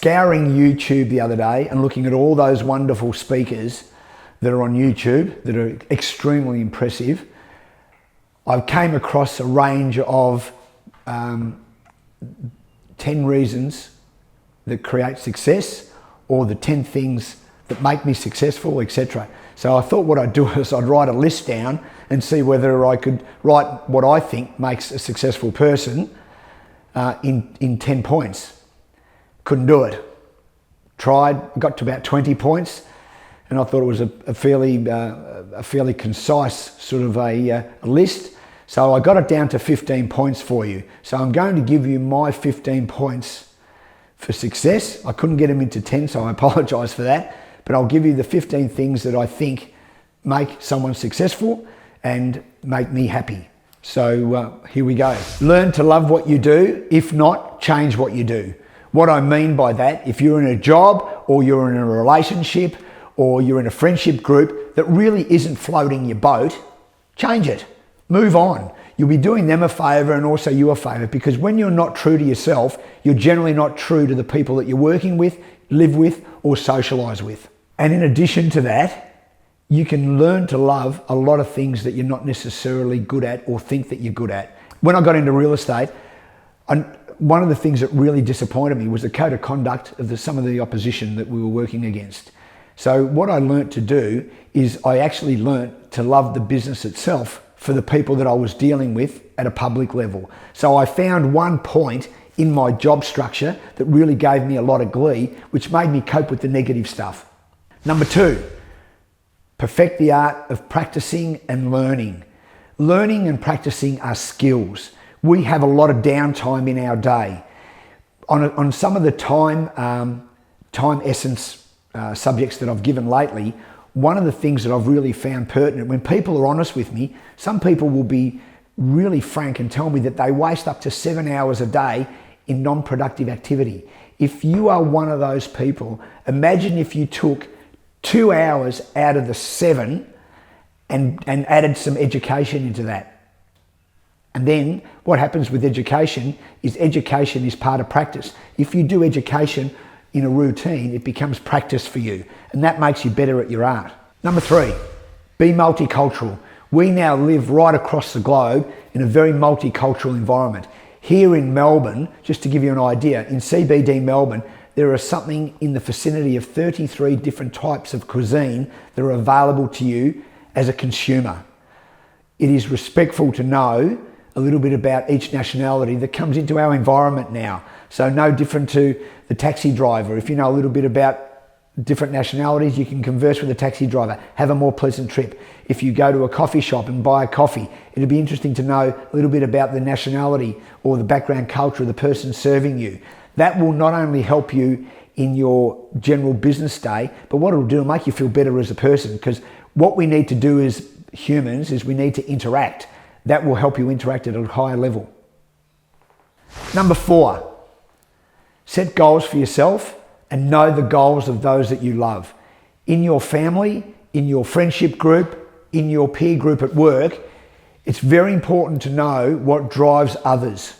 scouring YouTube the other day and looking at all those wonderful speakers that are on YouTube that are extremely impressive, I came across a range of 10 reasons that create success, or the 10 things that make me successful, etc. So I thought what I'd do is I'd write a list down and see whether I could write what I think makes a successful person in 10 points. Couldn't do it. Tried, got to about 20 points, and I thought it was a fairly concise sort of a list. So I got it down to 15 points for you. So I'm going to give you my 15 points for success. I couldn't get them into 10, so I apologise for that. But I'll give you the 15 things that I think make someone successful and make me happy. So here we go. Learn to love what you do. If not, change what you do. What I mean by that, if you're in a job or you're in a relationship or you're in a friendship group that really isn't floating your boat, change it. Move on. You'll be doing them a favour and also you a favour, because when you're not true to yourself, you're generally not true to the people that you're working with, live with, or socialise with. And in addition to that, you can learn to love a lot of things that you're not necessarily good at or think that you're good at. When I got into real estate, one of the things that really disappointed me was the code of conduct of some of the opposition that we were working against. So what I learnt to do is I actually learnt to love the business itself for the people that I was dealing with at a public level. So I found one point in my job structure that really gave me a lot of glee, which made me cope with the negative stuff. Number 2, perfect the art of practicing and learning. Learning and practicing are skills. We have a lot of downtime in our day. On some of the time essence subjects that I've given lately, one of the things that I've really found pertinent, when people are honest with me, some people will be really frank and tell me that they waste up to 7 hours a day in non-productive activity. If you are one of those people, imagine if you took 2 hours out of the 7 and added some education into that. And then what happens with education is part of practice. If you do education in a routine, it becomes practice for you, and that makes you better at your art. Number 3, be multicultural. We now live right across the globe in a very multicultural environment. Here in Melbourne, just to give you an idea, in CBD Melbourne, there are something in the vicinity of 33 different types of cuisine that are available to you as a consumer. It is respectful to know a little bit about each nationality that comes into our environment now. So no different to the taxi driver. If you know a little bit about different nationalities, you can converse with the taxi driver, have a more pleasant trip. If you go to a coffee shop and buy a coffee, it'd be interesting to know a little bit about the nationality or the background culture of the person serving you. That will not only help you in your general business day, but what it'll do, it'll make you feel better as a person, because what we need to do as humans is we need to interact. That will help you interact at a higher level. Number 4, set goals for yourself and know the goals of those that you love. In your family, in your friendship group, in your peer group at work, it's very important to know what drives others.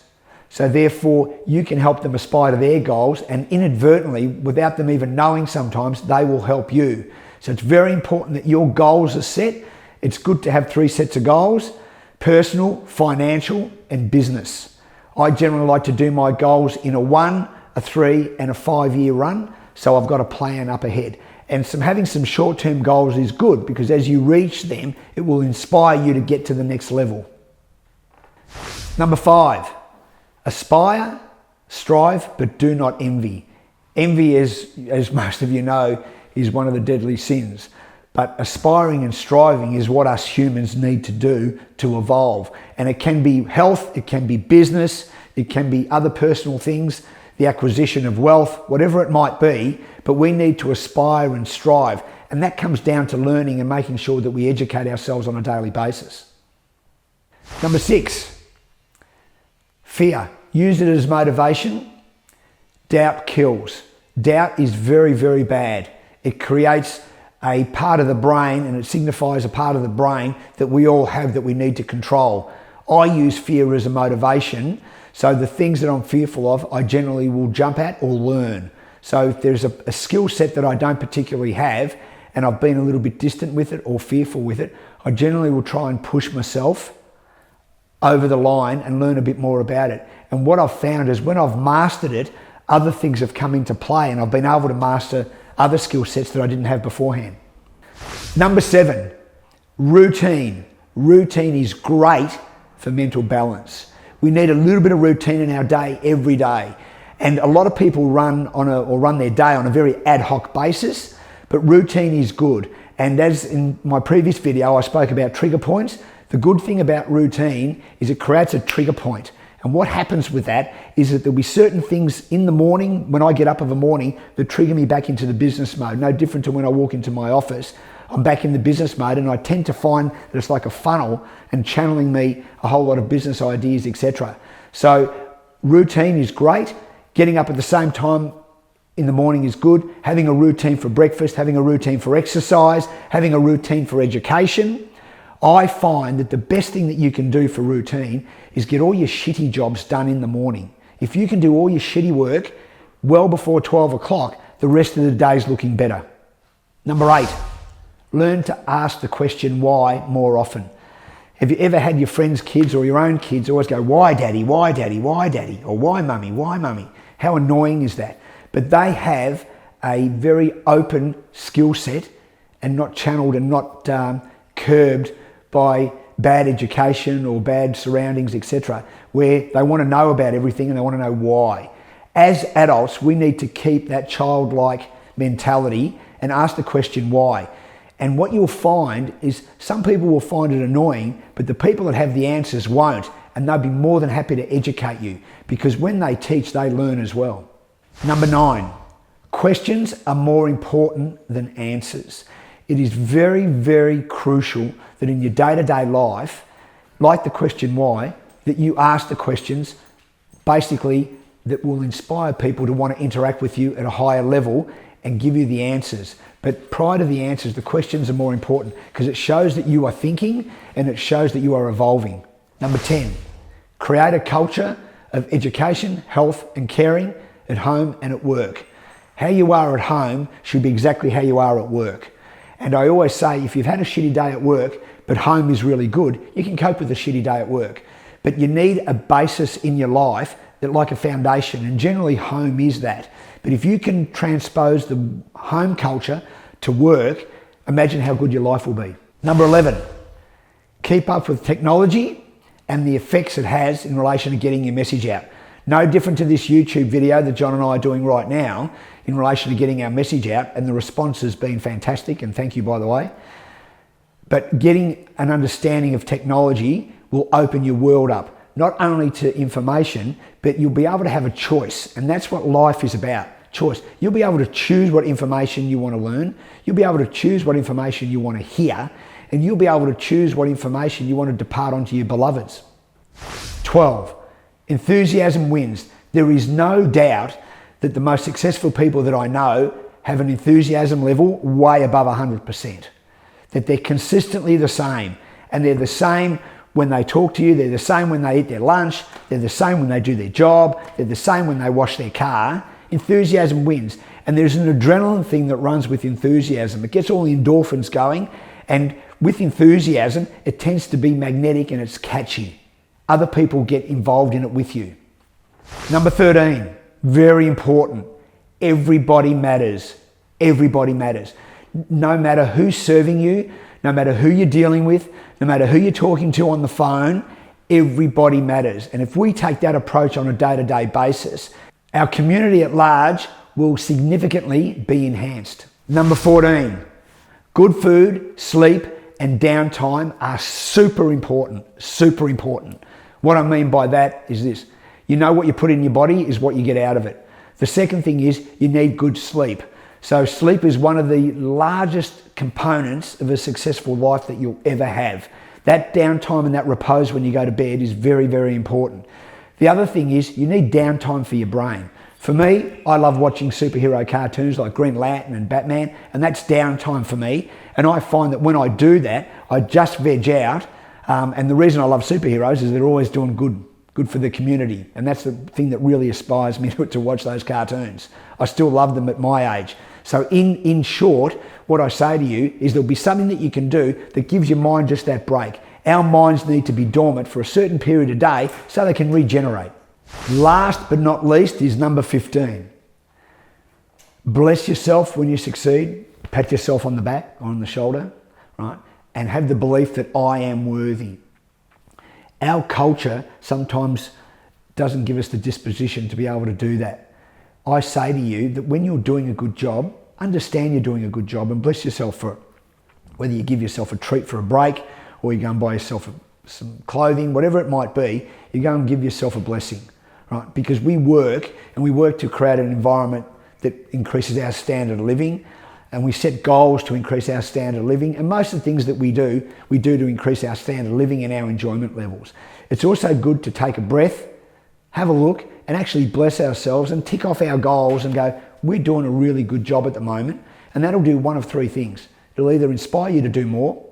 So therefore, you can help them aspire to their goals, and inadvertently, without them even knowing sometimes, they will help you. So it's very important that your goals are set. It's good to have 3 sets of goals: personal, financial, and business. I generally like to do my goals in a 1, a 3, and a 5-year run, so I've got a plan up ahead. And having some short-term goals is good, because as you reach them, it will inspire you to get to the next level. Number 5, aspire, strive, but do not envy. Envy, as most of you know, is one of the deadly sins. But aspiring and striving is what us humans need to do to evolve. And it can be health, it can be business, it can be other personal things, the acquisition of wealth, whatever it might be, but we need to aspire and strive. And that comes down to learning and making sure that we educate ourselves on a daily basis. Number 6, fear. Use it as motivation. Doubt kills. Doubt is very, very bad. It creates a part of the brain, and it signifies a part of the brain that we all have that we need to control. I use fear as a motivation, so the things that I'm fearful of, I generally will jump at or learn. So if there's a skill set that I don't particularly have and I've been a little bit distant with it or fearful with it, I generally will try and push myself over the line and learn a bit more about it. And what I've found is when I've mastered it, other things have come into play and I've been able to master other skill sets that I didn't have beforehand. Number 7, routine. Routine is great for mental balance. We need a little bit of routine in our day every day. And a lot of people run their day on a very ad hoc basis, but routine is good. And as in my previous video, I spoke about trigger points. The good thing about routine is it creates a trigger point. And what happens with that is that there'll be certain things in the morning, when I get up of a morning, that trigger me back into the business mode. No different to when I walk into my office. I'm back in the business mode, and I tend to find that it's like a funnel and channeling me a whole lot of business ideas, etc. So routine is great. Getting up at the same time in the morning is good. Having a routine for breakfast, having a routine for exercise, having a routine for education. I find that the best thing that you can do for routine is get all your shitty jobs done in the morning. If you can do all your shitty work well before 12 o'clock, the rest of the day is looking better. Number 8, learn to ask the question why more often. Have you ever had your friends' kids or your own kids always go, why daddy, why daddy, why daddy, or why mummy, why mummy? How annoying is that? But they have a very open skill set and not channeled and not curbed by bad education or bad surroundings, etc., where they want to know about everything and they want to know why. As adults, we need to keep that childlike mentality and ask the question why. And what you'll find is some people will find it annoying, but the people that have the answers won't, and they'll be more than happy to educate you, because when they teach, they learn as well. Number 9, questions are more important than answers. It is very, very crucial that in your day-to-day life, like the question why, that you ask the questions basically that will inspire people to want to interact with you at a higher level and give you the answers. But prior to the answers, the questions are more important because it shows that you are thinking and it shows that you are evolving. Number 10, create a culture of education, health and caring at home and at work. How you are at home should be exactly how you are at work. And I always say, if you've had a shitty day at work, but home is really good, you can cope with a shitty day at work. But you need a basis in your life that, like a foundation, and generally home is that. But if you can transpose the home culture to work, imagine how good your life will be. Number 11, keep up with technology and the effects it has in relation to getting your message out. No different to this YouTube video that John and I are doing right now in relation to getting our message out, and the response has been fantastic, and thank you, by the way. But getting an understanding of technology will open your world up, not only to information, but you'll be able to have a choice, and that's what life is about, choice. You'll be able to choose what information you want to learn, you'll be able to choose what information you want to hear, and you'll be able to choose what information you want to depart onto your beloveds. 12, enthusiasm wins. There is no doubt that the most successful people that I know have an enthusiasm level way above 100%. That they're consistently the same, and they're the same when they talk to you, they're the same when they eat their lunch, they're the same when they do their job, they're the same when they wash their car. Enthusiasm wins. And there's an adrenaline thing that runs with enthusiasm. It gets all the endorphins going, and with enthusiasm, it tends to be magnetic and it's catchy. Other people get involved in it with you. Number 13, very important. Everybody matters. Everybody matters. No matter who's serving you, no matter who you're dealing with, no matter who you're talking to on the phone, everybody matters. And if we take that approach on a day-to-day basis, our community at large will significantly be enhanced. Number 14, good food, sleep, and downtime are super important, super important. What I mean by that is this: you know what you put in your body is what you get out of it. The second thing is you need good sleep. So sleep is one of the largest components of a successful life that you'll ever have. That downtime and that repose when you go to bed is very, very important. The other thing is you need downtime for your brain. For me, I love watching superhero cartoons like Green Lantern and Batman, and that's downtime for me. And I find that when I do that, I just veg out. And the reason I love superheroes is they're always doing good good for the community. And that's the thing that really inspires me to watch those cartoons. I still love them at my age. So in short, what I say to you is there'll be something that you can do that gives your mind just that break. Our minds need to be dormant for a certain period of day so they can regenerate. Last but not least is number 15. Bless yourself when you succeed. Pat yourself on the back, on the shoulder, right? And have the belief that I am worthy. Our culture sometimes doesn't give us the disposition to be able to do that. I say to you that when you're doing a good job, understand you're doing a good job and bless yourself for it. Whether you give yourself a treat for a break or you go and buy yourself some clothing, whatever it might be, you go and give yourself a blessing, right? Because we work to create an environment that increases our standard of living, and we set goals to increase our standard of living, and most of the things that we do to increase our standard of living and our enjoyment levels. It's also good to take a breath, have a look, and actually bless ourselves and tick off our goals and go, we're doing a really good job at the moment. And that'll do one of three things. It'll either inspire you to do more,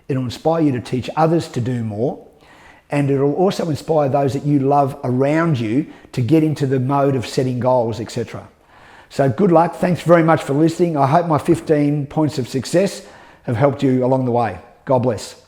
it'll inspire you to teach others to do more, and it'll also inspire those that you love around you to get into the mode of setting goals, etc. So good luck. Thanks very much for listening. I hope my 15 points of success have helped you along the way. God bless.